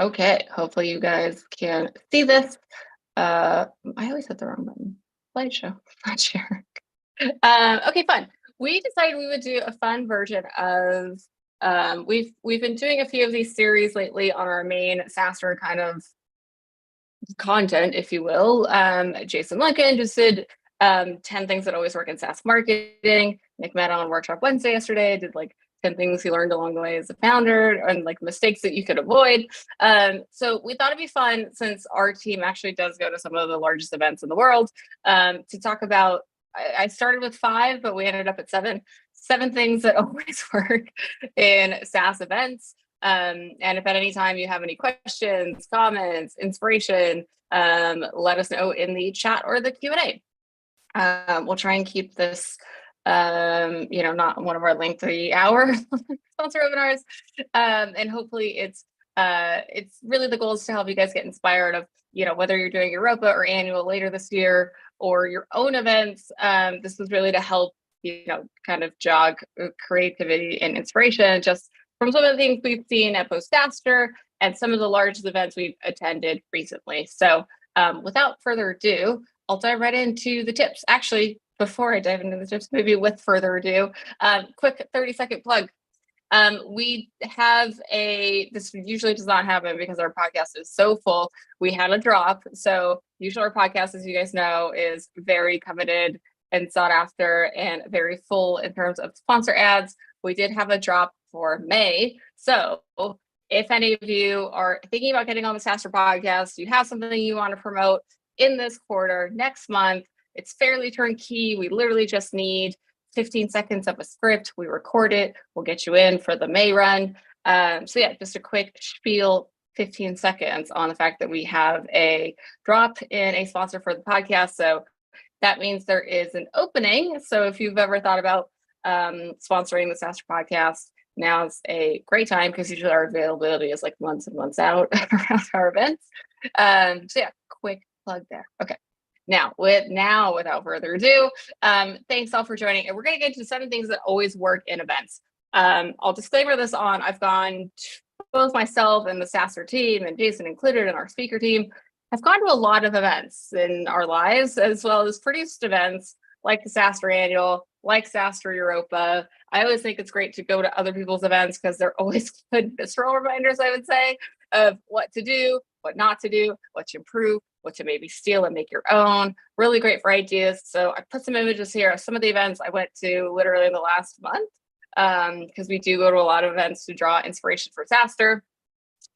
Okay, hopefully you guys can see this. I always hit the wrong button. Slideshow, not share. Okay, fun. We decided we would do a fun version of we've been doing a few of these series lately on our main SaaStr kind of content, if you will. Jason Lincoln just did 10 things that always work in SaaS marketing. Nick met on Workshop Wednesday yesterday, did like 10 things he learned along the way as a founder and like mistakes that you could avoid. So we thought it'd be fun, since our team actually does go to some of the largest events in the world, to talk about. I started with 5, but we ended up at 7 things that always work in SaaS events. And if at any time you have any questions, comments, inspiration, let us know in the chat or the Q&A. We'll try and keep this, not one of our lengthy hour sponsor webinars. And hopefully it's really the goal is to help you guys get inspired of, whether you're doing Europa or annual later this year or your own events. This was really to help, kind of jog creativity and inspiration just from some of the things we've seen at both SaaStr and some of the largest events we've attended recently. So without further ado, I'll dive right into the tips. Actually, before I dive into the tips, maybe with further ado, quick 30-second plug. We have this usually does not happen because our podcast is so full. We had a drop. So usually our podcast, as you guys know, is very coveted and sought after and very full in terms of sponsor ads. We did have a drop for May. So if any of you are thinking about getting on the SaaStr podcast, you have something you want to promote in this quarter, next month, it's fairly turnkey. We literally just need 15 seconds of a script. We record it. We'll get you in for the May run. So yeah, just a quick spiel, 15 seconds on the fact that we have a drop in a sponsor for the podcast. So that means there is an opening. So if you've ever thought about sponsoring the SaaStr podcast, now's a great time, because usually our availability is like months and months out around our events. So yeah, quick plug there. Okay. Now, without further ado, thanks all for joining. And we're going to get to 7 things that always work in events. I'll disclaimer this on, I've gone, both myself and the SaaStr team, and Jason included in our speaker team, have gone to a lot of events in our lives, as well as produced events like the SaaStr Annual, like SaaStr Europa. I always think it's great to go to other people's events because they're always good visceral reminders, I would say, of what to do, what not to do, what to improve, what to maybe steal and make your own. Really great for ideas. So I put some images here of some of the events I went to literally in the last month, because we do go to a lot of events to draw inspiration for SaaStr.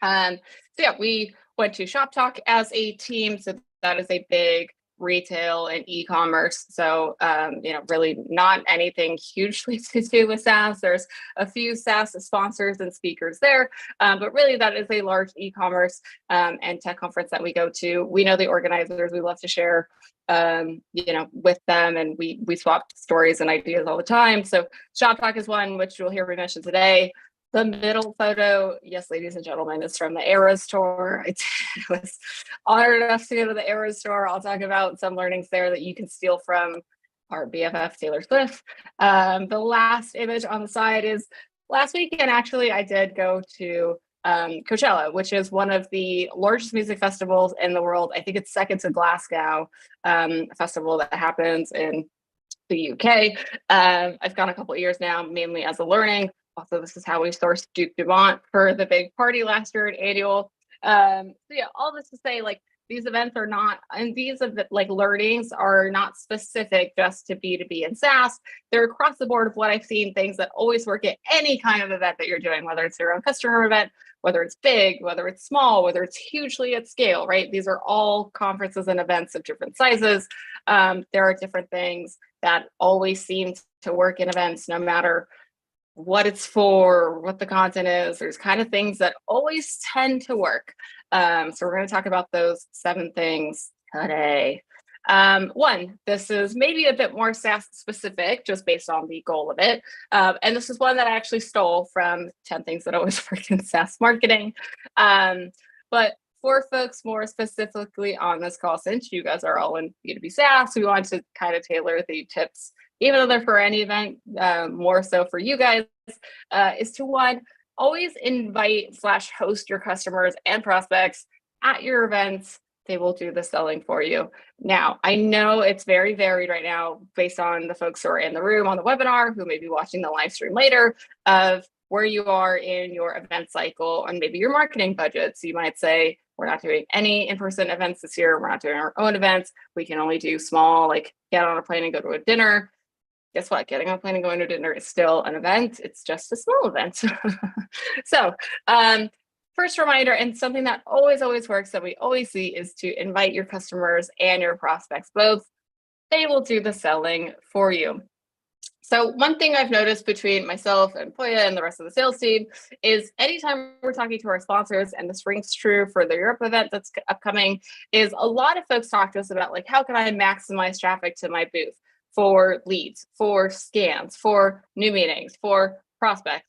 So yeah, we went to Shop Talk as a team. So that is a big retail and e-commerce. So, really not anything hugely to do with SaaS. There's a few SaaS sponsors and speakers there, but really that is a large e-commerce and tech conference that we go to. We know the organizers. We love to share, with them, and we swap stories and ideas all the time. So Shop Talk is one, which you'll hear me mention today. The middle photo, yes, ladies and gentlemen, is from the Eras tour. I was honored enough to go to the Eras tour. I'll talk about some learnings there that you can steal from our BFF, Taylor Swift. The last image on the side is last weekend, actually, I did go to Coachella, which is one of the largest music festivals in the world. I think it's second to Glasgow, a festival that happens in the UK. I've gone a couple of years now, mainly as a learning. Also, this is how we sourced Duke Dumont for the big party last year at Annual. So yeah, all this to say, like, these events are not, and these like learnings are not specific just to B2B and SaaS. They're across the board of what I've seen, things that always work at any kind of event that you're doing, whether it's your own customer event, whether it's big, whether it's small, whether it's hugely at scale, right? These are all conferences and events of different sizes. There are different things that always seem to work in events, no matter what it's for, what the content is. There's kind of things that always tend to work. So we're going to talk about those 7 things today. One, this is maybe a bit more SaaS specific, just based on the goal of it. And this is one that I actually stole from 10 things that always work in SaaS marketing. But for folks more specifically on this call, since you guys are all in B2B SaaS, we want to kind of tailor the tips, even though they're for any event, more so for you guys, is to, one, always invite/host your customers and prospects at your events. They will do the selling for you. Now, I know it's very varied right now based on the folks who are in the room on the webinar, who may be watching the live stream later, of where you are in your event cycle and maybe your marketing budget. So you might say, we're not doing any in-person events this year. We're not doing our own events. We can only do small, like get on a plane and go to a dinner. Guess what? Getting on a plane and going to dinner is still an event. It's just a small event. So first reminder, and something that always works that we always see, is to invite your customers and your prospects both. They will do the selling for you. So one thing I've noticed between myself and Poya and the rest of the sales team is anytime we're talking to our sponsors, and this rings true for the Europe event that's upcoming, is a lot of folks talk to us about like, how can I maximize traffic to my booth for leads, for scans, for new meetings, for prospects.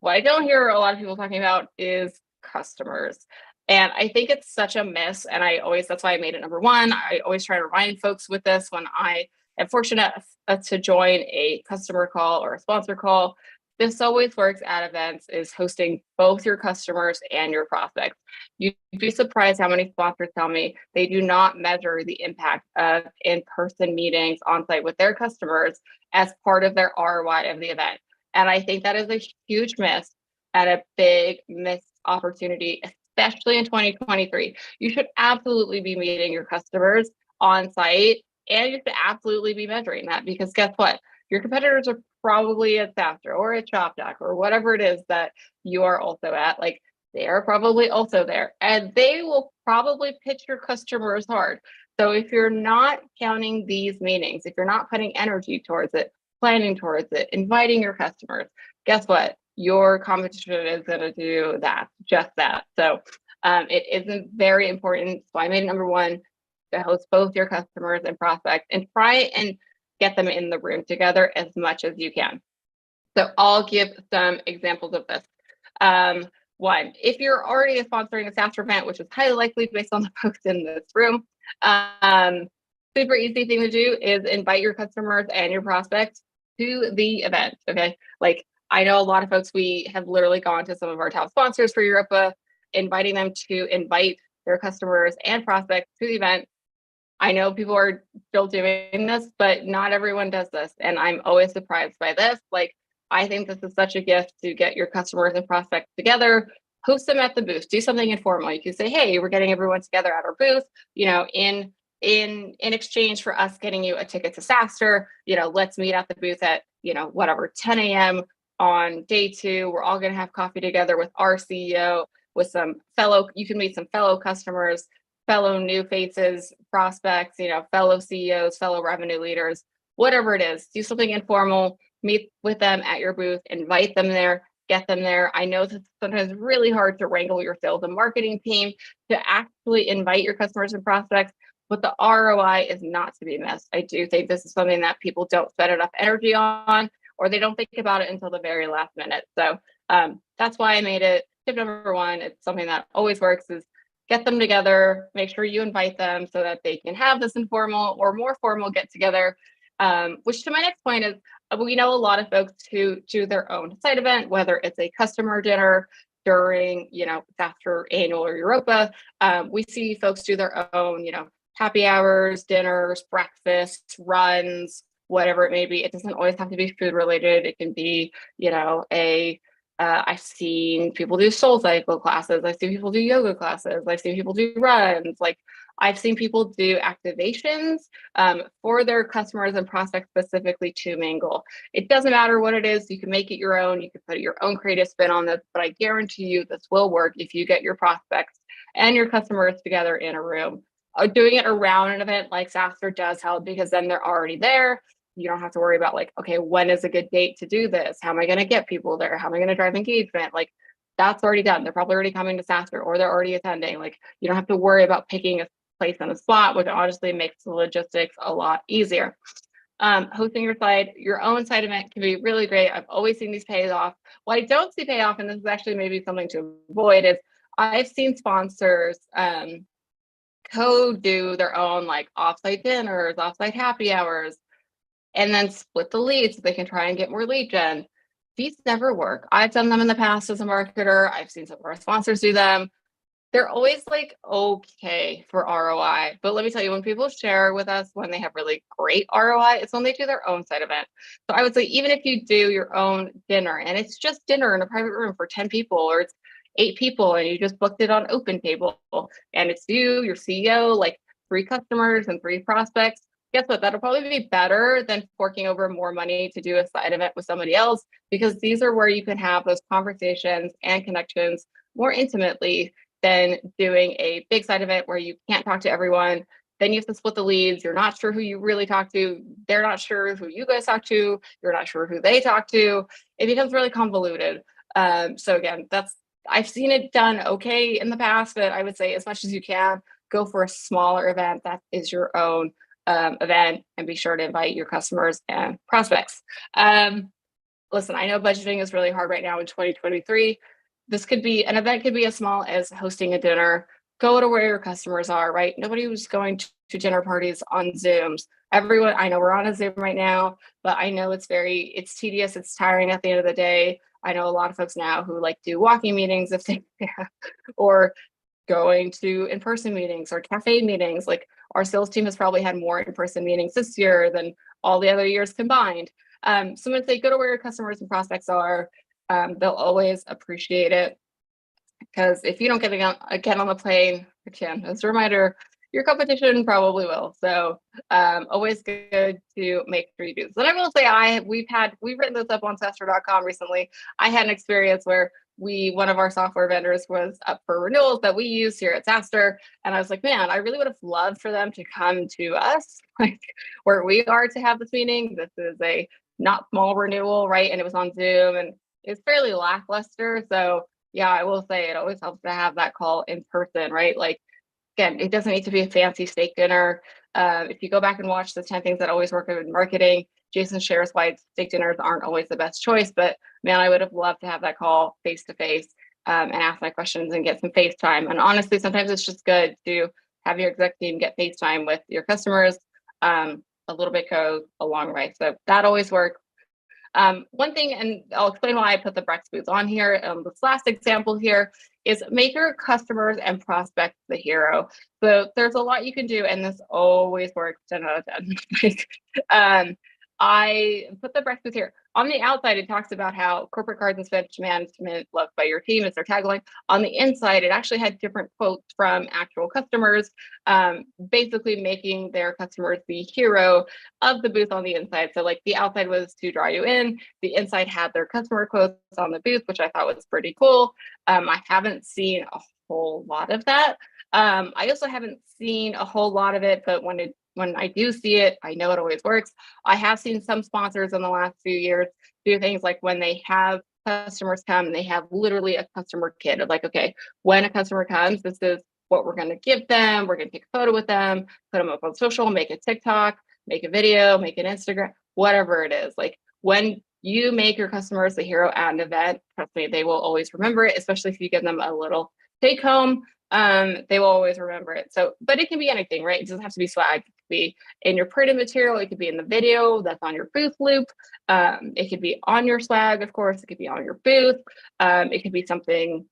What I don't hear a lot of people talking about is customers. And I think it's such a miss. And that's why I made it number one. I always try to remind folks with this when I am fortunate to join a customer call or a sponsor call. This always works at events, is hosting both your customers and your prospects. You'd be surprised how many sponsors tell me they do not measure the impact of in-person meetings on site with their customers as part of their ROI of the event. And I think that is a huge miss and a big missed opportunity, especially in 2023. You should absolutely be meeting your customers on site, and you should absolutely be measuring that, because guess what? Your competitors are probably at SaaStr or at ShopDoc or whatever it is that you are also at. Like, they are probably also there, and they will probably pitch your customers hard. So if you're not counting these meetings, if you're not putting energy towards it, planning towards it, inviting your customers, guess what? Your competition is going to do that, just that. So it isn't very important. So I made number one, to host both your customers and prospects, and try and get them in the room together as much as you can. So I'll give some examples of this. One, if you're already sponsoring a SaaStr event, which is highly likely based on the folks in this room, super easy thing to do is invite your customers and your prospects to the event. Okay, like I know a lot of folks, we have literally gone to some of our top sponsors for Europa, inviting them to invite their customers and prospects to the event. I know people are still doing this, but not everyone does this. And I'm always surprised by this. Like, I think this is such a gift to get your customers and prospects together, host them at the booth, do something informal. You can say, hey, we're getting everyone together at our booth, in exchange for us getting you a ticket to SaaStr, let's meet at the booth at, whatever, 10 a.m. on day 2. We're all going to have coffee together with our CEO, with you can meet some fellow customers, fellow new faces, prospects, fellow CEOs, fellow revenue leaders, whatever it is. Do something informal, meet with them at your booth, invite them there, get them there. I know that sometimes it's really hard to wrangle your sales and marketing team to actually invite your customers and prospects, but the ROI is not to be missed. I do think this is something that people don't spend enough energy on, or they don't think about it until the very last minute. So that's why I made it tip number one. It's something that always works, is get them together, make sure you invite them so that they can have this informal or more formal get together. Which to my next point is, we know a lot of folks who do their own site event, whether it's a customer dinner during, SaaStr annual or Europa. We see folks do their own, happy hours, dinners, breakfasts, runs, whatever it may be. It doesn't always have to be food related. It can be, I've seen people do soul cycle classes. I've seen people do yoga classes. I've seen people do runs. Like, I've seen people do activations for their customers and prospects specifically to mingle. It doesn't matter what it is. You can make it your own. You can put your own creative spin on this, but I guarantee you this will work if you get your prospects and your customers together in a room. Doing it around an event like SaaStr does help, because then they're already there. You don't have to worry about like, okay, when is a good date to do this? How am I going to get people there? How am I going to drive engagement? Like, that's already done. They're probably already coming to SaaStr, or they're already attending. Like, you don't have to worry about picking a place on a spot, which honestly makes the logistics a lot easier. Hosting your own site event can be really great. I've always seen these pay off. What I don't see pay off, and this is actually maybe something to avoid, is I've seen sponsors do their own like offsite dinners, offsite happy hours, and then split the leads so they can try and get more lead gen. these never work. I've done them in the past as a marketer. I've seen some of our sponsors do them. They're always like okay for ROI. But let me tell you, when people share with us when they have really great ROI, it's when they do their own side event. So I would say, even if you do your own dinner and it's just dinner in a private room for 10 people, or it's 8 people and you just booked it on OpenTable and it's you, your CEO, like 3 customers and 3 prospects, guess what? That'll probably be better than forking over more money to do a side event with somebody else, because these are where you can have those conversations and connections more intimately than doing a big side event where you can't talk to everyone. Then you have to split the leads. You're not sure who you really talk to. They're not sure who you guys talk to. You're not sure who they talk to. It becomes really convoluted. So again, I've seen it done okay in the past, but I would say, as much as you can, go for a smaller event that is your own event, and be sure to invite your customers and prospects. Listen, I know budgeting is really hard right now in 2023. This could be an event, could be as small as hosting a dinner. Go to where your customers are, right? Nobody was going to dinner parties on Zooms. Everyone, I know we're on a Zoom right now, but I know it's tedious, it's tiring at the end of the day. I know a lot of folks now who like do walking meetings if they can, or going to in-person meetings or cafe meetings. Like, our sales team has probably had more in-person meetings this year than all the other years combined. So if they go to where your customers and prospects are, they'll always appreciate it. Because if you don't get on the plane, again, as a reminder, your competition probably will. So always good to make sure you do this. And I will say, we've written this up on SaaStr.com recently. I had an experience where one of our software vendors was up for renewals that we use here at SaaStr. And I was like, man, I really would have loved for them to come to us, like where we are, to have this meeting. This is a not small renewal, right? And it was on Zoom and it's fairly lackluster. So yeah, I will say it always helps to have that call in person, right? Like, again, it doesn't need to be a fancy steak dinner. If you go back and watch the 10 things that always work in marketing, Jason shares why steak dinners aren't always the best choice. But man, I would have loved to have that call face to face and ask my questions and get some FaceTime. And honestly, sometimes it's just good to have your exec team get FaceTime with your customers. A little bit goes a long way. So that always works. One thing, and I'll explain why I put the Brex booth on here. This last example here is make your customers and prospects the hero. So there's a lot you can do, and this always works 10 out of 10. I put the Brex booth here. On the outside, it talks about how corporate cards and speech management loved by your team is their tagline. On the inside, it actually had different quotes from actual customers, basically making their customers the hero of the booth on the inside. So like, the outside was to draw you in, the inside had their customer quotes on the booth, which I thought was pretty cool. I haven't seen a whole lot of that. I also haven't seen a whole lot of it, but when I do see it, I know it always works. I have seen some sponsors in the last few years do things like, when they have customers come, they have literally a customer kit of like, okay, when a customer comes, this is what we're going to give them. We're going to take a photo with them, put them up on social, make a TikTok, make a video, make an Instagram, whatever it is. Like, when you make your customers the hero at an event, trust me, they will always remember it, especially if you give them a little take home. They will always remember it. So, but it can be anything, right? It doesn't have to be swag. It could be in your printed material. It could be in the video that's on your booth loop. It could be on your swag, of course. It could be on your booth. It could be something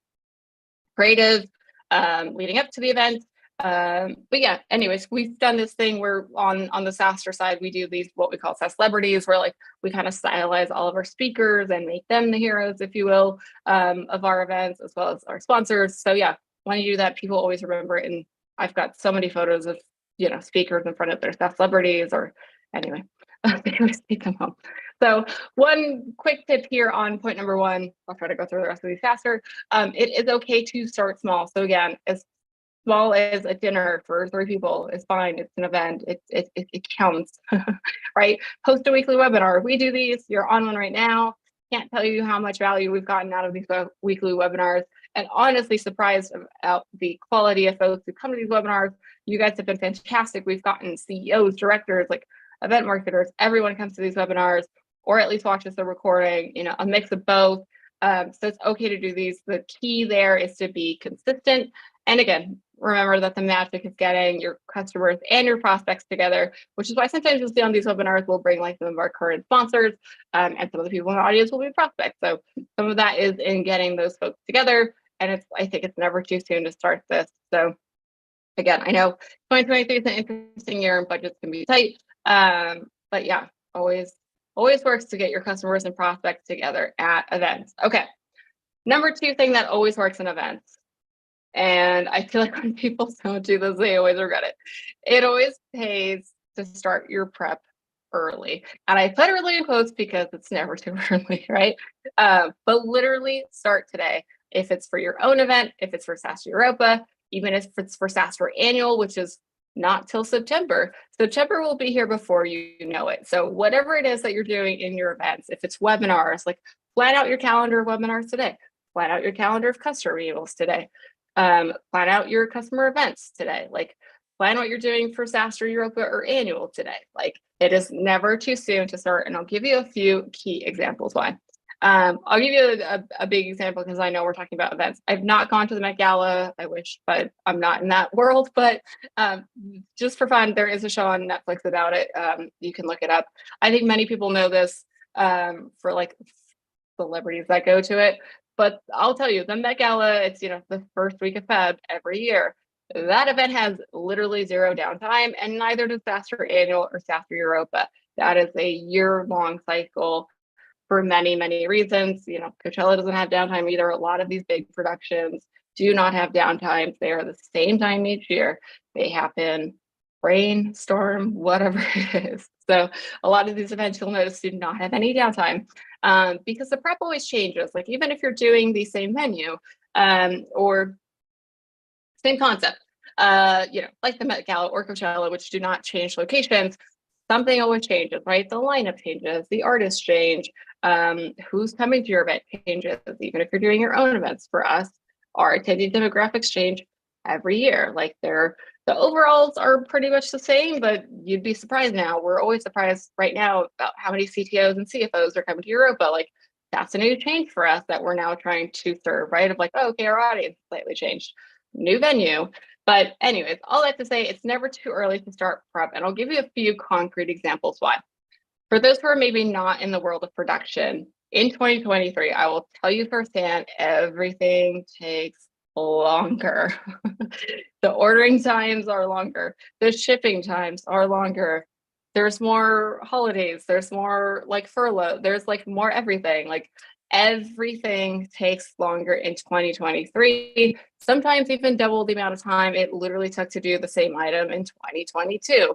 creative leading up to the event. But yeah, anyways, we've done this thing where on the SaaStr side, we do these, what we call SaaS celebrities, where like, we kind of stylize all of our speakers and make them the heroes, if you will, of our events, as well as our sponsors. So yeah, when you do that, people always remember it. And I've got so many photos of, speakers in front of their SaaS celebrities, or anyway, they always take them home. So one quick tip here on point number 1, I'll try to go through the rest of these faster. It is okay to start small. So again, as small as a dinner for 3 people is fine. It's an event. It counts, right? Host a weekly webinar. We do these. You're on one right now. Can't tell you how much value we've gotten out of these weekly webinars, and honestly surprised about the quality of folks who come to these webinars. You guys have been fantastic. We've gotten CEOs, directors, like event marketers. Everyone comes to these webinars, or at least watches the recording, a mix of both. So it's okay to do these. The key there is to be consistent. And again, remember that the magic is getting your customers and your prospects together, which is why sometimes you'll see on these webinars, we'll bring like some of our current sponsors, and some of the people in the audience will be prospects. So some of that is in getting those folks together. And I think it's never too soon to start this. So again, I know 2023 is an interesting year and budgets can be tight. But yeah, always works to get your customers and prospects together at events. Okay. Number 2 thing that always works in events, and I feel like when people don't do this, they always regret it. It always pays to start your prep early. And I put early in quotes because it's never too early, right? But literally start today. If it's for your own event, if it's for SaaStr Europa, even if it's for SaaStr Annual, which is not till September. September will be here before you know it. So whatever it is that you're doing in your events, if it's webinars, like plan out your calendar of webinars today, plan out your calendar of customer renewals today, plan out your customer events today, like plan what you're doing for SaaStr Europa or Annual today. Like it is never too soon to start. And I'll give you a few key examples why. I'll give you a big example because I know we're talking about events. I've not gone to the Met Gala. I wish, but I'm not in that world. But just for fun, there is a show on Netflix about it. You can look it up. I think many people know this for like celebrities that go to it. But I'll tell you, the Met Gala, it's, the first week of Feb every year. That event has literally zero downtime, and neither does SaaStr Annual or SaaStr Europa. That is a year-long cycle for many, many reasons. Coachella doesn't have downtime either. A lot of these big productions do not have downtimes. They are the same time each year. They happen rain, storm, whatever it is. So a lot of these events you'll notice do not have any downtime because the prep always changes. Like even if you're doing the same venue or same concept, like the Met Gala or Coachella, which do not change locations, something always changes, right? The lineup changes, the artists change, who's coming to your event changes, even if you're doing your own events. For us, our attendee demographics change every year. Like the overalls are pretty much the same, but you'd be surprised now. We're always surprised right now about how many CTOs and CFOs are coming to Europa. Like that's a new change for us that we're now trying to serve, right? Of like, oh, okay, our audience slightly changed. New venue. But anyways, all that to say, it's never too early to start prep. And I'll give you a few concrete examples why. For those who are maybe not in the world of production, in 2023, I will tell you firsthand, everything takes longer. The ordering times are longer. The shipping times are longer. There's more holidays. There's more like furlough. There's like more everything. Like everything takes longer in 2023, sometimes even double the amount of time it literally took to do the same item in 2022.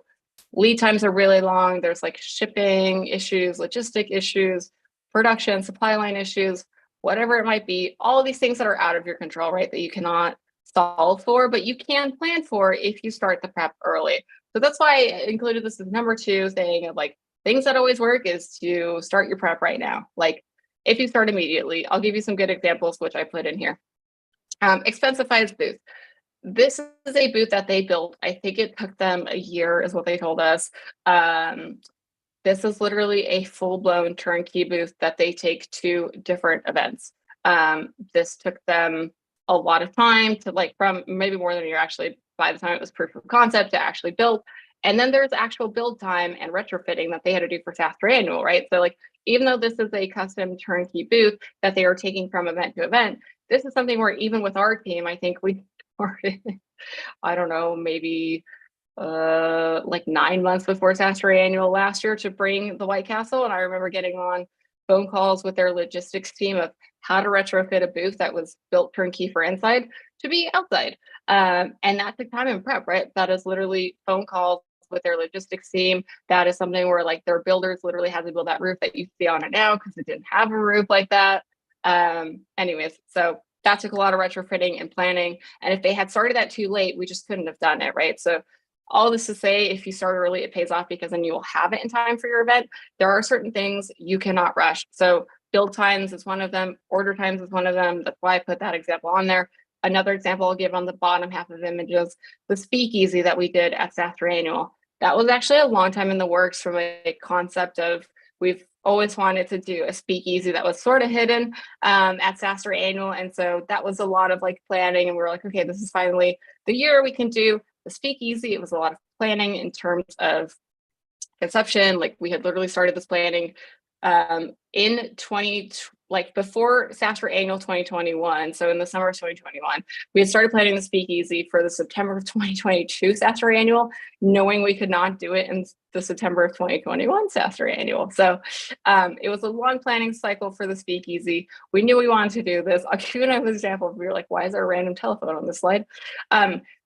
Lead times are really long. There's like shipping issues, logistic issues, production, supply line issues, whatever it might be, all of these things that are out of your control, right? That you cannot solve for, but you can plan for if you start the prep early. So that's why I included this as number 2 thing of like things that always work is to start your prep right now. Like if you start immediately, I'll give you some good examples, which I put in here. Expensify's booth. This is a booth that they built. I think it took them a year is what they told us. This is literally a full-blown turnkey booth that they take to different events. This took them a lot of time to from maybe more than a year actually, by the time it was proof of concept to actually build. And then there's actual build time and retrofitting that they had to do for SaaStr Annual, right? So even though this is a custom turnkey booth that they are taking from event to event, this is something where even with our team, I think we started, I don't know, maybe 9 months before SaaStr Annual last year to bring the White Castle. And I remember getting on phone calls with their logistics team of how to retrofit a booth that was built turnkey for inside to be outside. And that took time and prep, right? That is literally phone calls with their logistics team. That is something where their builders literally had to build that roof that you see on it now because it didn't have a roof like that. Anyways, so that took a lot of retrofitting and planning. And if they had started that too late, we just couldn't have done it, right? So all this to say, if you start early, it pays off because then you will have it in time for your event. There are certain things you cannot rush. So build times is one of them. Order times is one of them. That's why I put that example on there. Another example I'll give on the bottom half of images, the speakeasy that we did at SaaStr Annual. That was actually a long time in the works from a concept of, We've always wanted to do a speakeasy that was sort of hidden at SaaStr Annual. And so that was a lot of like planning. And we were like, okay, this is finally the year we can do the speakeasy. It was a lot of planning in terms of conception. Like we had literally started this planning in before SaaStr Annual 2021. So in the summer of 2021, we had started planning the speakeasy for the September of 2022 SaaStr Annual, knowing we could not do it in the September of 2021 SaaStr Annual. So it was a long planning cycle for the speakeasy. We knew we wanted to do this. I'll give you another example. We were like, why is there a random telephone on this slide?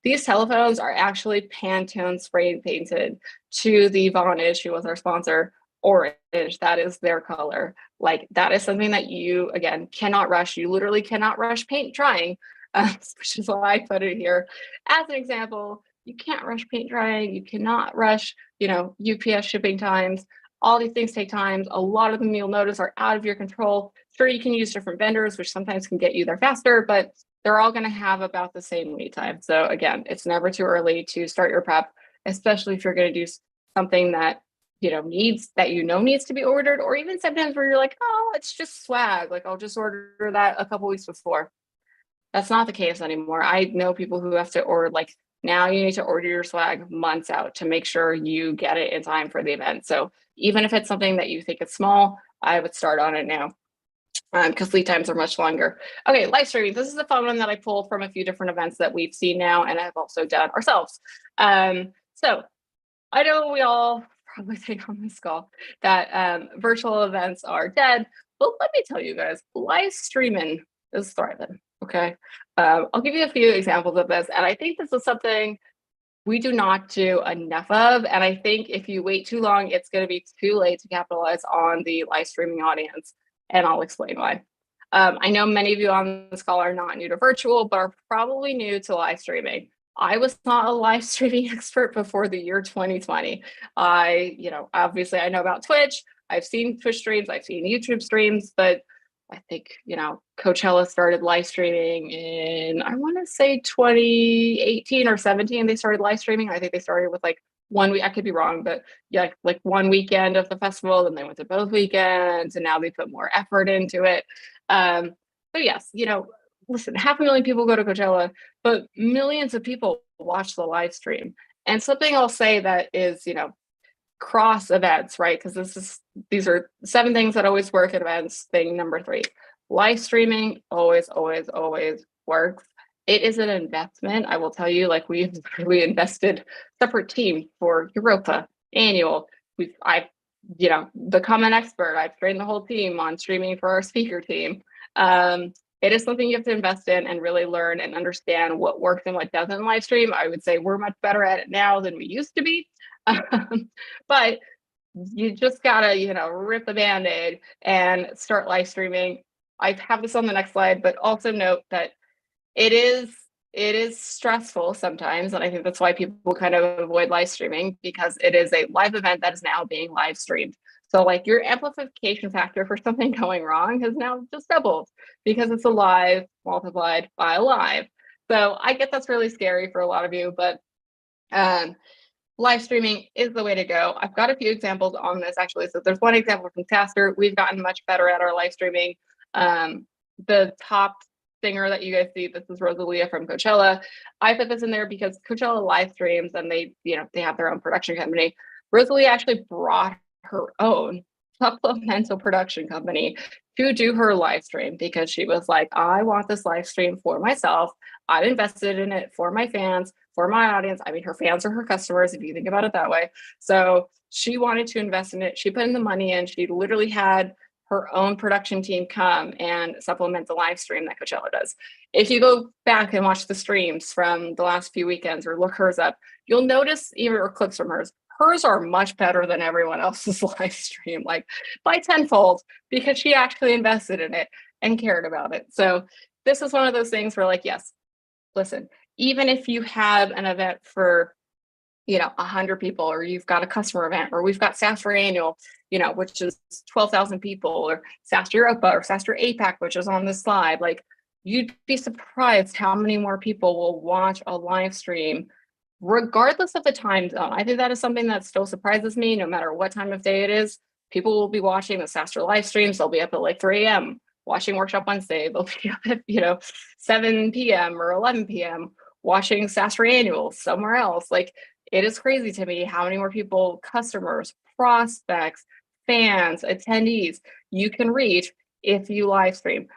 These telephones are actually Pantone spray painted to the Vonage, who was our sponsor, orange. That is their color. Like that is something that you, again, cannot rush. You literally cannot rush paint drying, which is why I put it here as an example. You can't rush paint drying. You cannot rush, UPS shipping times. All these things take time. A lot of them you'll notice are out of your control. Sure, you can use different vendors, which sometimes can get you there faster, but they're all going to have about the same lead time. So again, it's never too early to start your prep, especially if you're going to do something that needs to be ordered, or even sometimes where you're like, oh, it's just swag, like I'll just order that a couple weeks before. That's not the case anymore. I know people who have to order, like now you need to order your swag months out to make sure you get it in time for the event. So even if it's something that you think is small, I would start on it now because lead times are much longer. Okay, live streaming. This is a fun one that I pulled from a few different events that we've seen now and have also done ourselves. So I know we all probably think on this call that virtual events are dead, but let me tell you guys, live streaming is thriving, okay? I'll give you a few examples of this, and I think this is something we do not do enough of, and I think if you wait too long, it's gonna be too late to capitalize on the live streaming audience, and I'll explain why. I know many of you on this call are not new to virtual, but are probably new to live streaming. I was not a live streaming expert before the year 2020. Obviously I know about Twitch. I've seen Twitch streams, I've seen YouTube streams, but I think, Coachella started live streaming in, I want to say 2018 or 17, they started live streaming. I think they started with like 1 week, I could be wrong, but yeah, like one weekend of the festival, then they went to both weekends, and now they put more effort into it. So yes, listen, 500,000 people go to Coachella, but millions of people watch the live stream. And something I'll say that is, cross events, right? Because these are 7 things that always work at events. Thing number 3, live streaming always, always, always works. It is an investment. I will tell you, like we invested separate team for Europa Annual. I've become an expert. I've trained the whole team on streaming for our speaker team. It is something you have to invest in and really learn and understand what works and what doesn't live stream. I would say we're much better at it now than we used to be. But you just gotta, rip the Band-Aid and start live streaming. I have this on the next slide, but also note that it is stressful sometimes. And I think that's why people kind of avoid live streaming, because it is a live event that is now being live streamed. So like your amplification factor for something going wrong has now just doubled because it's a live multiplied by a live. So I get that's really scary for a lot of you, but live streaming is the way to go. I've got a few examples on this actually. So there's one example from SaaStr. We've gotten much better at our live streaming. The top singer that you guys see, this is Rosalia from Coachella. I put this in there because Coachella live streams and they have their own production company. Rosalia actually brought her own supplemental production company to do her live stream because she was like, I want this live stream for myself. I've invested in it for my fans, for my audience. I mean, her fans are her customers, if you think about it that way. So she wanted to invest in it. She put in the money in. She literally had her own production team come and supplement the live stream that Coachella does. If you go back and watch the streams from the last few weekends or look hers up, you'll notice, even or clips from hers are much better than everyone else's live stream, like by tenfold, because she actually invested in it and cared about it. So this is one of those things where, like, yes, listen, even if you have an event for 100 people, or you've got a customer event, or we've got SaaStr Annual, which is 12,000 people, or SaaStr Europa, or SaaStr APAC, which is on this slide, like you'd be surprised how many more people will watch a live stream regardless of the time zone. I think that is something that still surprises me, no matter what time of day it is. People will be watching the SaaStr live streams. They'll be up at like 3 a.m. watching Workshop Wednesday. They'll be up at, 7 p.m. or 11 p.m. watching SaaStr Annual somewhere else. Like, it is crazy to me how many more people, customers, prospects, fans, attendees you can reach if you live stream.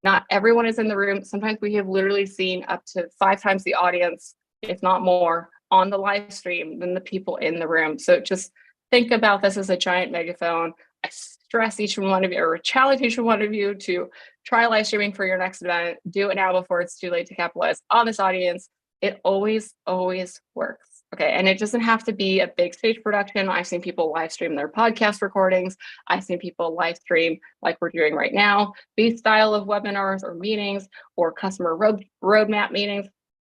Not everyone is in the room. Sometimes we have literally seen up to 5 times the audience, if not more, on the live stream than the people in the room. So just think about this as a giant megaphone. I stress each one of you, or challenge each one of you, to try live streaming for your next event. Do it now before it's too late to capitalize on this audience. It always, always works. Okay, and it doesn't have to be a big stage production. I've seen people live stream their podcast recordings. I've seen people live stream, like we're doing right now, these style of webinars or meetings or customer roadmap meetings.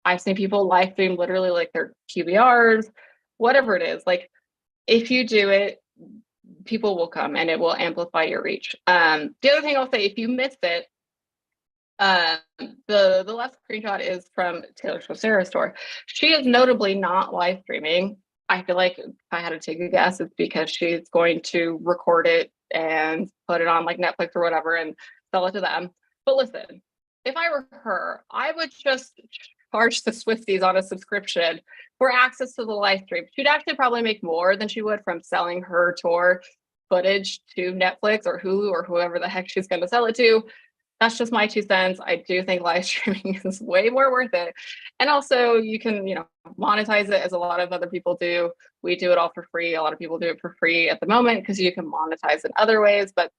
I've seen people live stream literally like their QBRs, whatever it is. Like, if you do it, people will come and it will amplify your reach. The other thing I'll say, if you missed it, the left screenshot is from Taylor Swift's Eras Tour. She is notably not live streaming. I feel like if I had to take a guess, it's because she's going to record it and put it on like Netflix or whatever and sell it to them. But listen, if I were her, I would just charge the Swifties on a subscription for access to the live stream. She'd actually probably make more than she would from selling her tour footage to Netflix or Hulu or whoever the heck she's going to sell it to. That's just my 2 cents. I do think live streaming is way more worth it. And also you can, monetize it as a lot of other people do. We do it all for free. A lot of people do it for free at the moment because you can monetize in other ways. But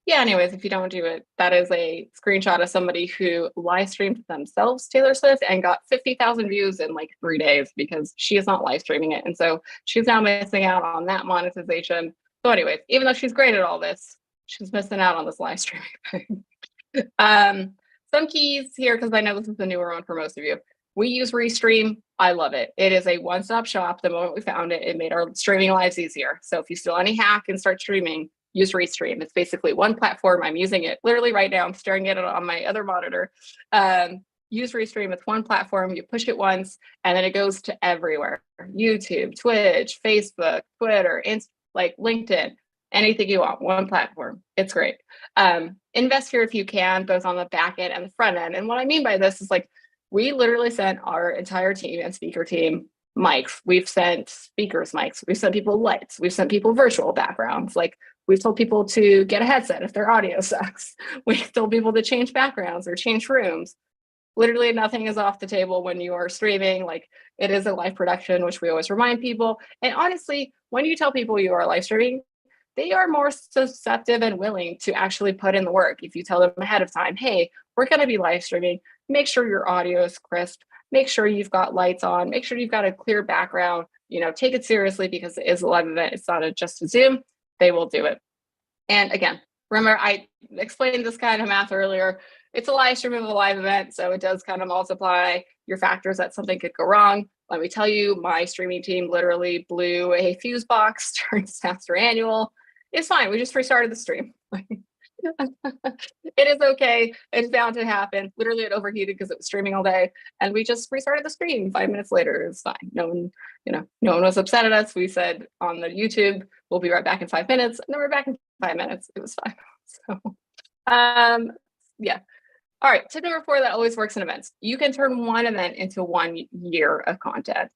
yeah, anyways, if you don't do it, that is a screenshot of somebody who live streamed themselves, Taylor Swift, and got 50,000 views in like 3 days because she is not live streaming it. And so she's now missing out on that monetization. So anyways, even though she's great at all this, she's missing out on this live streaming thing. Some keys here, because I know this is the newer one for most of you. We use Restream. I love it. It is a one-stop shop. The moment we found it, it made our streaming lives easier. So if you steal any hack and start streaming, use Restream. It's basically one platform. I'm using it literally right now. I'm staring at it on my other monitor. Use Restream. It's one platform. You push it once, and then it goes to everywhere. YouTube, Twitch, Facebook, Twitter, like LinkedIn. Anything you want, one platform. It's great. Invest here if you can, both on the back end and the front end. And what I mean by this is, like, we literally sent our entire team and speaker team mics. We've sent speakers mics. We've sent people lights. We've sent people virtual backgrounds. Like, we've told people to get a headset if their audio sucks. We've told people to change backgrounds or change rooms. Literally nothing is off the table when you are streaming. Like, it is a live production, which we always remind people. And honestly, when you tell people you are live streaming, they are more susceptible and willing to actually put in the work. If you tell them ahead of time, hey, we're going to be live streaming, make sure your audio is crisp, make sure you've got lights on, make sure you've got a clear background, take it seriously because it is a live event. It's not just a Zoom. They will do it. And again, remember, I explained this kind of math earlier. It's a live stream of a live event, so it does kind of multiply your factors that something could go wrong. Let me tell you, my streaming team literally blew a fuse box during SaaStr Annual. It's fine. We just restarted the stream. It is okay. It's bound to happen. Literally, it overheated because it was streaming all day, and we just restarted the stream 5 minutes later. It's fine. No one was upset at us. We said on the YouTube, we'll be right back in 5 minutes, and then we're back in 5 minutes. It was fine. So, yeah. All right. Tip number 4 that always works in events. You can turn one event into 1 year of content.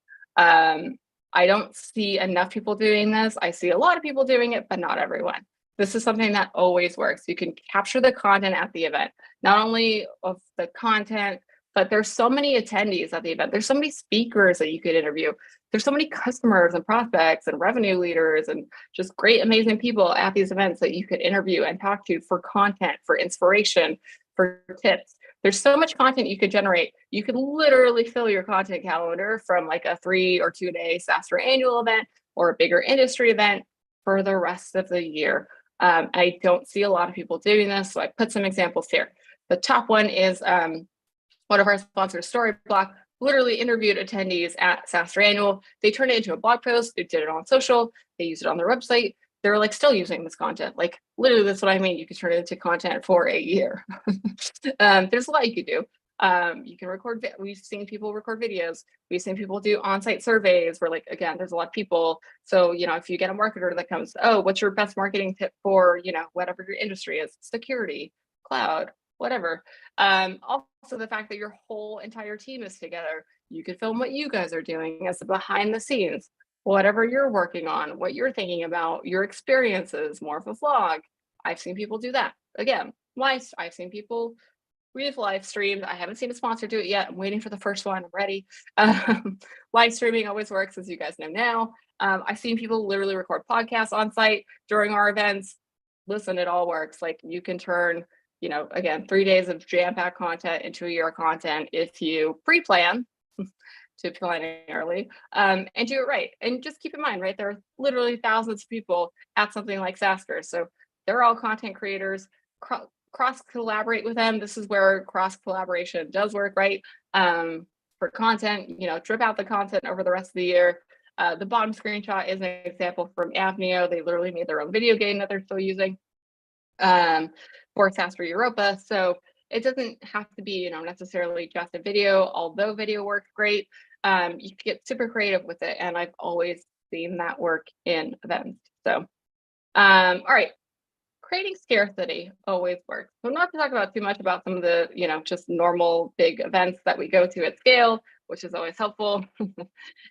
I don't see enough people doing this. I see a lot of people doing it, but not everyone. This is something that always works. You can capture the content at the event, not only of the content, but there's so many attendees at the event. There's so many speakers that you could interview. There's so many customers and prospects and revenue leaders and just great, amazing people at these events that you could interview and talk to for content, for inspiration, for tips. There's so much content you could generate. You could literally fill your content calendar from like a 3 or 2 day SaaStr Annual event or a bigger industry event for the rest of the year. I don't see a lot of people doing this, so I put some examples here. The top one is one of our sponsors, Storyblock, literally interviewed attendees at SaaStr Annual. They turned it into a blog post. They did it on social. They used it on their website. They're like still using this content. Like, literally, that's what I mean. You could turn it into content for a year. There's a lot you could do. You can record, we've seen people record videos. We've seen people do on-site surveys where, like, again, there's a lot of people. So, if you get a marketer that comes, oh, what's your best marketing tip for, whatever your industry is, security, cloud, whatever. Also the fact that your whole entire team is together, you could film what you guys are doing as the behind the scenes, whatever you're working on, what you're thinking about, your experiences, more of a vlog. I've seen people do that. Again, I've seen people, we've live streamed. I haven't seen a sponsor do it yet. I'm waiting for the first one. I'm ready. Live streaming always works, as you guys know now. I've seen people literally record podcasts on site during our events. Listen, it all works. Like, you can turn, again, 3 days of jam-packed content into a year of content if you pre-plan to planning early, and do it right. And just keep in mind, right, there are literally thousands of people at something like SaaStr. So they're all content creators. Cross collaborate with them. This is where cross collaboration does work, right? For content, drip out the content over the rest of the year. The bottom screenshot is an example from Avneo. They literally made their own video game that they're still using for SaaStr Europa. So it doesn't have to be, necessarily just a video, although video works great. You can get super creative with it. And I've always seen that work in events. So, all right. Creating scarcity always works. So not to talk about too much about some of the, just normal big events that we go to at scale, which is always helpful,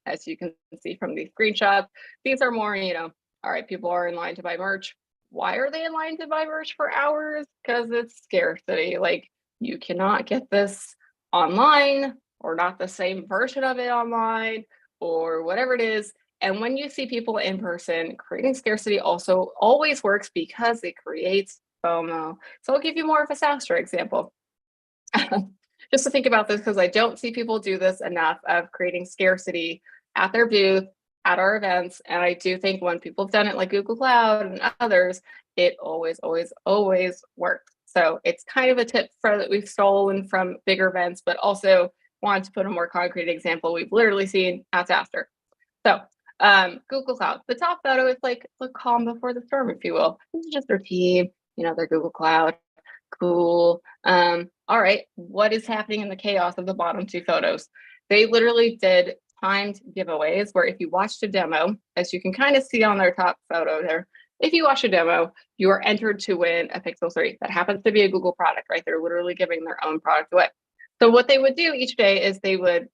as you can see from these screenshots. These are more, all right, people are in line to buy merch. Why are they in line to buy merch for hours? Because it's scarcity. Like, you cannot get this online, or not the same version of it online, or whatever it is. And when you see people in person, creating scarcity also always works because it creates FOMO. So I'll give you more of a SaaStr example. Just to think about this, because I don't see people do this enough, of creating scarcity at their booth, at our events. And I do think when people have done it, like Google Cloud and others, it always, always, always works. So it's kind of a tip that we've stolen from bigger events, but also wanted to put a more concrete example we've literally seen at SaaStr. So Google Cloud, the top photo is like the calm before the storm, if you will. This is just their team, their Google Cloud. Cool. All right, what is happening in the chaos of the bottom two photos? They literally did timed giveaways where, if you watched a demo, as you can kind of see on their top photo there, if you watch a demo, you are entered to win a Pixel 3. That happens to be a Google product, right? They're literally giving their own product away. So what they would do each day is they would,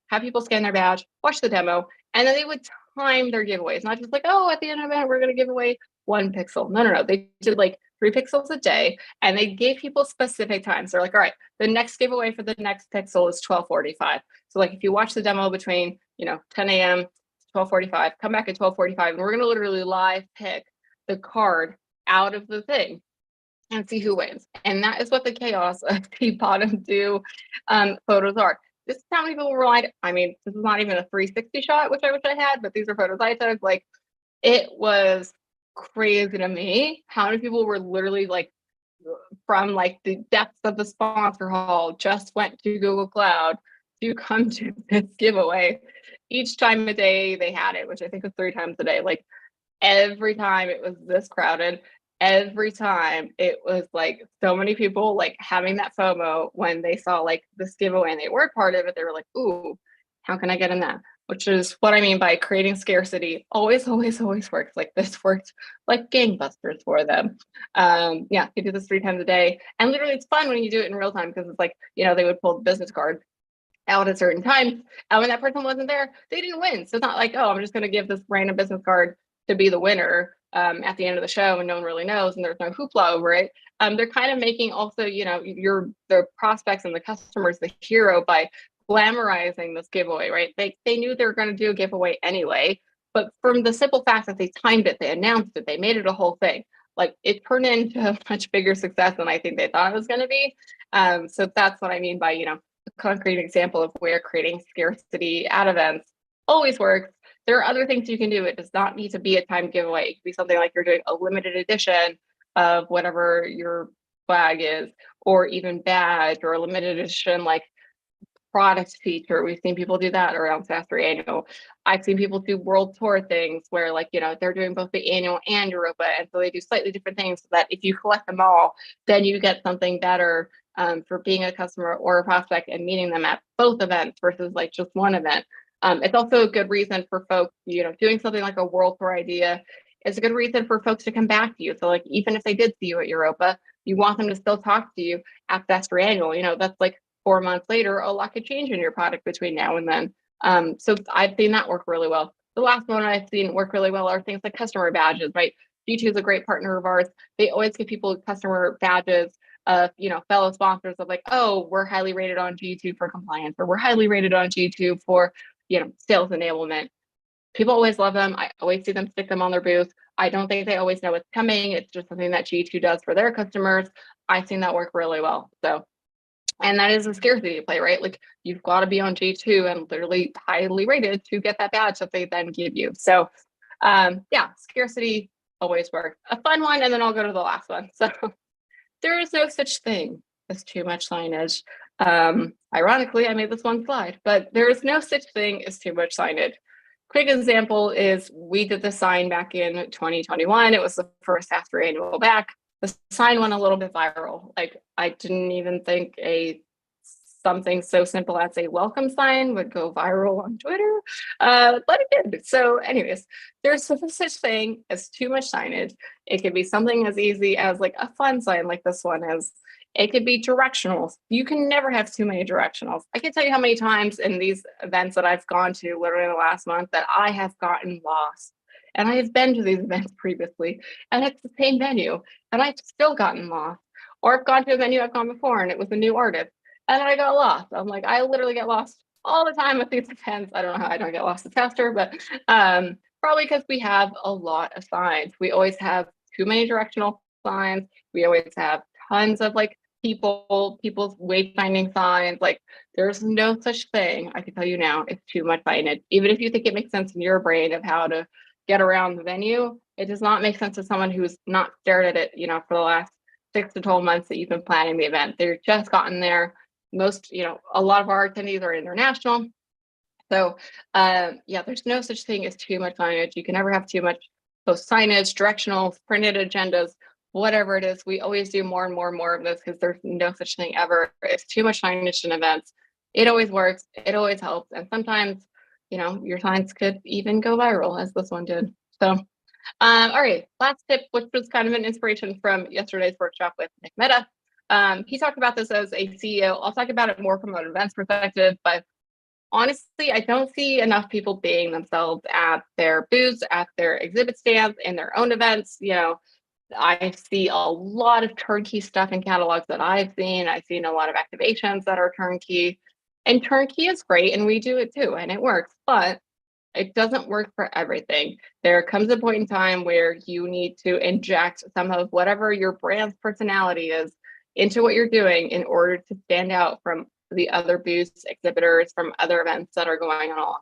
have people scan their badge, watch the demo, and then they would time their giveaways, not just like, oh, at the end of it, we're going to give away 1 pixel. No. They did like 3 pixels a day, and they gave people specific times. They're like, all right, the next giveaway for the next pixel is 12:45. So like, if you watch the demo between, 10 a.m. to 12:45, come back at 12:45, and we're going to literally live pick the card out of the thing and see who wins. And that is what the chaos of the bottom two photos are. This is how many people relied. I mean, this is not even a 360 shot, which I wish I had, but these are photos I took. Like, it was crazy to me how many people were literally, like, from like the depths of the sponsor hall, just went to Google Cloud to come to this giveaway. Each time a day they had it, which I think was 3 times a day. Like, every time it was this crowded. Every time it was like so many people like having that FOMO when they saw like this giveaway and they were part of it. They were like, ooh, how can I get in that? Which is what I mean by creating scarcity. Always, always, always works. Like, this worked like gangbusters for them. Yeah, you do this 3 times a day. And literally, it's fun when you do it in real time, because it's like, they would pull the business card out at certain times. And when that person wasn't there, they didn't win. So it's not like, oh, I'm just going to give this random business card to be the winner at the end of the show, and no one really knows, and there's no hoopla over it. They're kind of making also, the prospects and the customers the hero by glamorizing this giveaway, right? They knew they were going to do a giveaway anyway, but from the simple fact that they timed it, they announced it, they made it a whole thing. Like, it turned into a much bigger success than I think they thought it was going to be. So that's what I mean by, a concrete example of where creating scarcity at events always works. There are other things you can do. It does not need to be a timed giveaway. It could be something like you're doing a limited edition of whatever your flag is, or even badge, or a limited edition like product feature. We've seen people do that around SaaStr Annual. I've seen people do world tour things where, like, they're doing both the annual and Europa, and so they do slightly different things so that if you collect them all, then you get something better for being a customer or a prospect and meeting them at both events versus like just one event. It's also a good reason for folks, doing something like a world tour idea is a good reason for folks to come back to you. So like, even if they did see you at Europa, you want them to still talk to you at SaaStr Annual. That's like 4 months later, a lot could change in your product between now and then. So I've seen that work really well. The last one I've seen work really well are things like customer badges, right? G2 is a great partner of ours. They always give people customer badges of, fellow sponsors of like, oh, we're highly rated on G2 for compliance, or we're highly rated on G2 for, sales enablement. People always love them. I always see them stick them on their booth. I don't think they always know what's coming. It's just something that G2 does for their customers. I've seen that work really well. So, and that is a scarcity play, right? Like, you've got to be on G2 and literally highly rated to get that badge that they then give you. So yeah, scarcity always works. A fun one, and then I'll go to the last one. So there is no such thing as too much signage. Ironically, I made this one slide, but there is no such thing as too much signage. Quick example is we did the sign back in 2021. It was the first SaaStr Annual back. The sign went a little bit viral. Like, I didn't even think something so simple as a welcome sign would go viral on Twitter, but it did. So anyways, there's no such thing as too much signage. It could be something as easy as like a fun sign like this one is. It could be directionals. You can never have too many directionals. I can tell you how many times in these events that I've gone to literally in the last month that I have gotten lost. And I have been to these events previously, and it's the same venue, and I've still gotten lost. Or I've gone to a venue I've gone before, and it was a new artist, and then I got lost. I'm like, I literally get lost all the time at these events. I don't know how I don't get lost at SaaStr, but probably because we have a lot of signs. We always have too many directional signs. We always have tons of like people's wayfinding signs. Like, there's no such thing, I can tell you now, it's too much signage. Even if you think it makes sense in your brain of how to get around the venue, it does not make sense to someone who's not stared at it, for the last 6 to 12 months that you've been planning the event. They're just gotten there. Most, a lot of our attendees are international. So yeah, there's no such thing as too much signage. You can never have too much post signage, directionals, printed agendas, whatever it is. We always do more and more and more of this because there's no such thing ever. It's too much signage in events. It always works. It always helps. And sometimes, your signs could even go viral, as this one did. So, all right, last tip, which was kind of an inspiration from yesterday's workshop with Nick Mehta. He talked about this as a CEO. I'll talk about it more from an events perspective, but honestly, I don't see enough people being themselves at their booths, at their exhibit stands, in their own events. I see a lot of turnkey stuff in catalogs that I've seen. I've seen a lot of activations that are turnkey, and turnkey is great, and we do it too, and it works, but it doesn't work for everything. There comes a point in time where you need to inject some of whatever your brand's personality is into what you're doing in order to stand out from the other booths, exhibitors, from other events that are going on.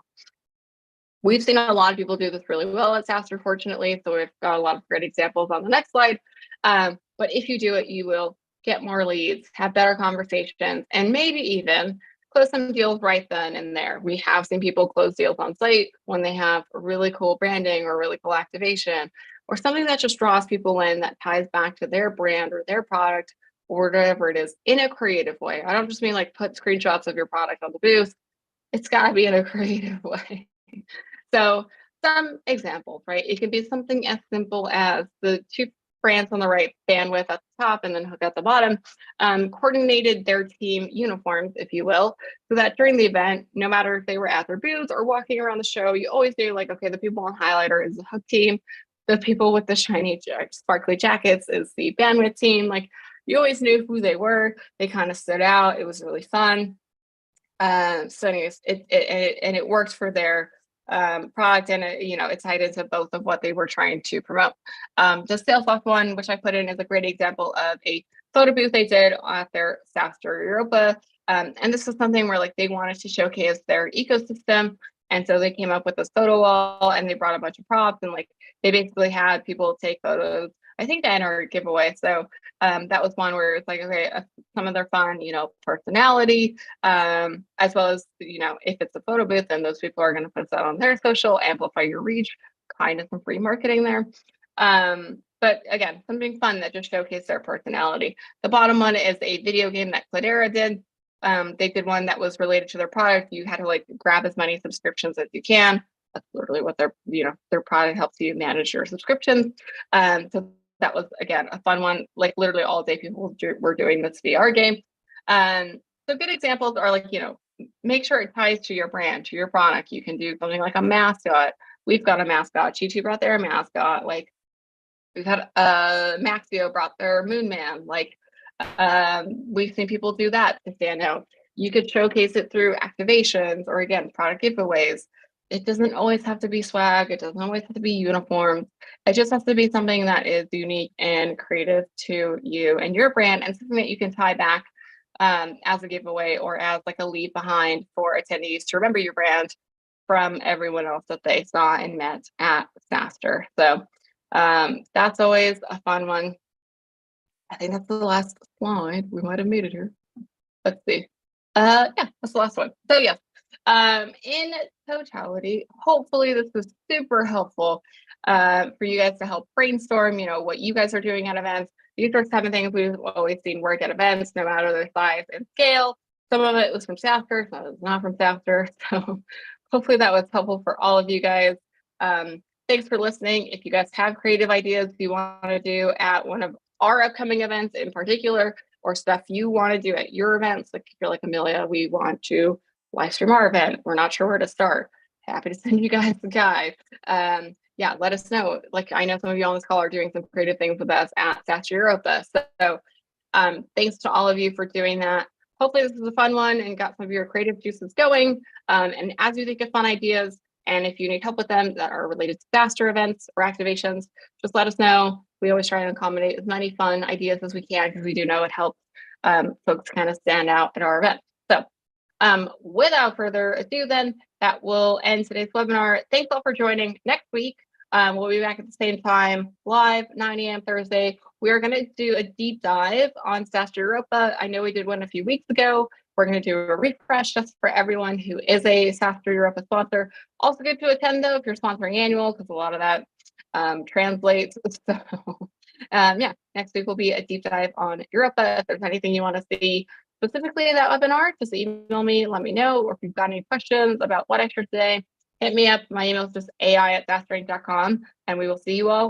We've seen a lot of people do this really well at SaaStr, fortunately, so we've got a lot of great examples on the next slide. But if you do it, you will get more leads, have better conversations, and maybe even close some deals right then and there. We have seen people close deals on site when they have really cool branding or really cool activation, or something that just draws people in that ties back to their brand or their product or whatever it is in a creative way. I don't just mean like put screenshots of your product on the booth. It's got to be in a creative way. So some examples, right? It can be something as simple as the two brands on the right, bandwidth at the top and then hook at the bottom, coordinated their team uniforms, if you will, so that during the event, no matter if they were at their booths or walking around the show, you always knew like, okay, the people on highlighter is the hook team, the people with the shiny sparkly jackets is the bandwidth team. Like, you always knew who they were. They kind of stood out. It was really fun. So anyways, it worked for their product, and it tied into both of what they were trying to promote. The Salesloft one, which I put in, is a great example of a photo booth they did at their SaaStr Europa. And this is something where like they wanted to showcase their ecosystem. And so they came up with this photo wall, and they brought a bunch of props, and like they basically had people take photos, I think, to enter a giveaway. So that was one where it's like, okay, some of their fun, personality, as well as, if it's a photo booth, then those people are going to put that on their social, amplify your reach, kind of some free marketing there. but again, something fun that just showcased their personality. The bottom one is a video game that Cladera did. They did one that was related to their product. You had to like grab as many subscriptions as you can. That's literally what their product helps you manage your subscriptions. So that was, again, a fun one. Like literally all day people were doing this VR game. So good examples are like, make sure it ties to your brand, to your product. You can do something like a mascot. We've got a mascot. G2 brought their mascot. Like we've had Maxio brought their Moon Man. Like we've seen people do that to stand out. You could showcase it through activations or again, product giveaways. It doesn't always have to be swag. It doesn't always have to be uniform. It just has to be something that is unique and creative to you and your brand and something that you can tie back as a giveaway or as like a leave behind for attendees to remember your brand from everyone else that they saw and met at SaaStr. So that's always a fun one. I think that's the last slide. We might have made it here. Let's see. Yeah, that's the last one. So yes, in totality, hopefully this was super helpful for you guys to help brainstorm, what you guys are doing at events. These are 7 things we've always seen work at events, no matter their size and scale. Some of it was from SaaStr, some of it was not from SaaStr. So hopefully that was helpful for all of you guys. Thanks for listening. If you guys have creative ideas you want to do at one of our upcoming events in particular, or stuff you want to do at your events, like if you're like Amelia, we want to live stream our event. We're not sure where to start. Happy to send you guys a guide. Yeah, let us know. Like I know some of you on this call are doing some creative things with us at SaaStr Europa. So thanks to all of you for doing that. Hopefully this was a fun one and got some of your creative juices going. And as you think of fun ideas, and if you need help with them that are related to SaaStr events or activations, just let us know. We always try and accommodate as many fun ideas as we can because we do know it helps folks kind of stand out at our event. So without further ado then, that will end today's webinar. Thanks all for joining. Next week, we'll be back at the same time, live, 9 a.m. Thursday. We are going to do a deep dive on SaaStr Europa. I know we did one a few weeks ago. We're going to do a refresh just for everyone who is a SaaStr Europa sponsor. Also good to attend though if you're sponsoring annual, because a lot of that translates. So yeah, next week will be a deep dive on Europa. If there's anything you want to see specifically in that webinar, just email me, let me know, or if you've got any questions about what I shared today, hit me up. My email is just ai@saastrank.com, and we will see you all